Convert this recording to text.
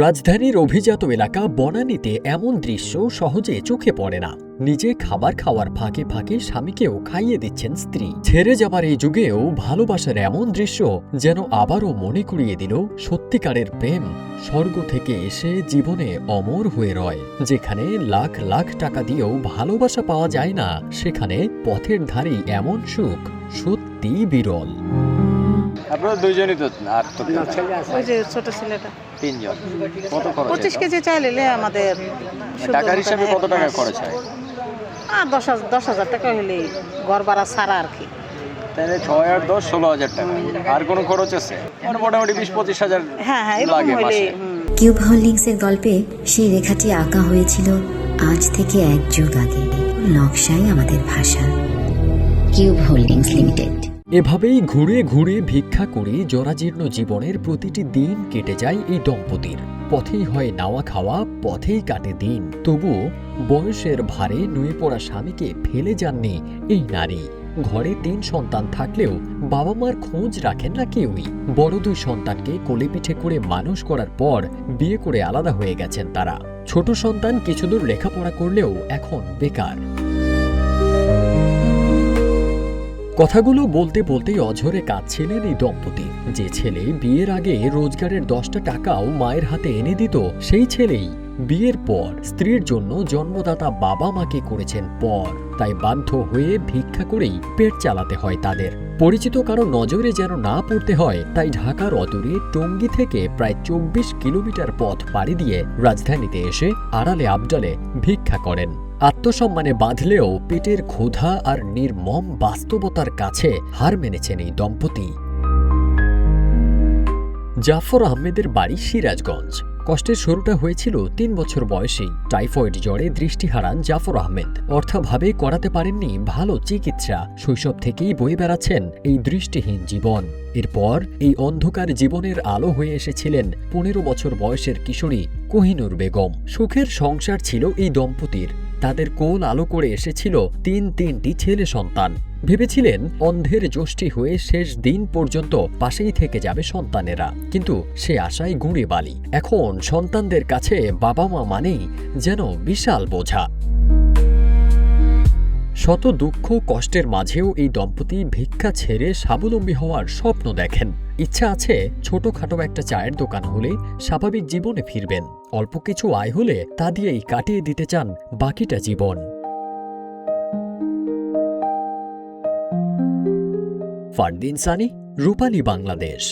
রাজধানীর অভিজাত এলাকা বনানীতে এমন দৃশ্য সহজে চোখে পড়ে না। নিজে খাবার খাওয়ার ফাঁকে ফাঁকে স্বামীকেও খাইয়ে দিচ্ছেন স্ত্রী। ছেড়ে যাবার এই যুগেও ভালোবাসার এমন দৃশ্য যেন আবারও মনে করিয়ে দিল সত্যিকারের প্রেম স্বর্গ থেকে এসে জীবনে অমর হয়ে রয়। যেখানে লাখ লাখ টাকা দিয়েও ভালোবাসা পাওয়া যায় না, সেখানে পথের ধারেই এমন সুখ সত্যি বিরল। আপনারা দুইজনই তো, আর তো ওই যে ছোট ছেলেটা তিনজন। কত খরচ? 25 কেজি চাইলে আমাদের টাকার হিসাবে কত টাকা খরচ হয়? 10,000 টাকা হলে ঘর ভাড়া ছাড়া আর কি। তাহলে 6 আর 10 16,000 টাকা। আর কোনো খরচ আছে? মানে মোটামুটি 20-25 হাজার হ্যাঁ এরকম লাগে হলে মাসে। কিউব হোল্ডিংসের গল্পে সেই রেখাটি আঁকা হয়েছিল আজ থেকে 1 যুগ আগে। নকশাই আমাদের ভাষা। Cube holdings limited. এভাবেই ঘুরে ঘুরে ভিক্ষা করে জরাজীর্ণ জীবনের প্রতিটি দিন কেটে যায় এই দম্পতির। পথেই হয় নাওয়া খাওয়া, পথেই কাটে দিন। তবুও বয়সের ভারে নুয়ে পড়া স্বামীকে ফেলে যাননি এই নারী। ঘরে 3 সন্তান থাকলেও বাবা মার খোঁজ রাখেন না কেউই। বড় 2 সন্তানকে কোলে পিঠে করে মানুষ করার পর বিয়ে করে আলাদা হয়ে গেছেন তারা। ছোট সন্তান কিছুদূর লেখাপড়া করলেও এখন বেকার। কথাগুলো বলতে বলতেই অঝরে কাঁদছিলেন এই দম্পতি। যে ছেলে বিয়ের আগে রোজগারের 10টা টাকাও মায়ের হাতে এনে দিত, সেই ছেলেই বিয়ের পর স্ত্রীর জন্য জন্মদাতা বাবা মাকে করেছেন পর। তাই বাধ্য হয়ে ভিক্ষা করেই পেট চালাতে হয় তাদের। পরিচিত কারো নজরে যেন না পড়তে হয়, তাই ঢাকার অদূরে টঙ্গী থেকে প্রায় 24 কিলোমিটার পথ পাড়ি দিয়ে রাজধানীতে এসে আড়ালে আবডালে ভিক্ষা করেন। আত্মসম্মানে বাঁধলেও পেটের ক্ষুধা আর নির্মম বাস্তবতার কাছে হার মেনেছেন এই দম্পতি। জাফর আহমেদের বাড়ি সিরাজগঞ্জ। কষ্টের শুরুটা হয়েছিল 3 বছর বয়সেই। টাইফয়েড জ্বরে দৃষ্টি হারান জাফর আহমেদ। অর্থাভাবে করাতে পারেননি ভালো চিকিৎসা। শৈশব থেকেই বয়ে বেড়াচ্ছেন এই দৃষ্টিহীন জীবন। এরপর এই অন্ধকার জীবনের আলো হয়ে এসেছিলেন 15 বছর বয়সের কিশোরী কোহিনুর বেগম। সুখের সংসার ছিল এই দম্পতির। তাদের কোল আলো করে এসেছিল 3টি ছেলে সন্তান। ভেবেছিলেন অন্ধের যষ্টি হয়ে শেষ দিন পর্যন্ত পাশেই থেকে যাবে সন্তানেরা, কিন্তু সে আশায় গুঁড়ে বালি। এখন সন্তানদের কাছে বাবা মা মানেই যেন বিশাল বোঝা। শত দুঃখ কষ্টের মাঝেও এই দম্পতি ভিক্ষা ছেড়ে স্বাবলম্বী হওয়ার স্বপ্ন দেখেন। ইচ্ছা আছে ছোটখাটো একটা চায়ের দোকান হলে স্বাভাবিক জীবনে ফিরবেন। অল্প কিছু আয় হলে তা দিয়েই কাটিয়ে দিতে চান বাকিটা জীবন। ফারদিন সানি, রূপালী বাংলাদেশ।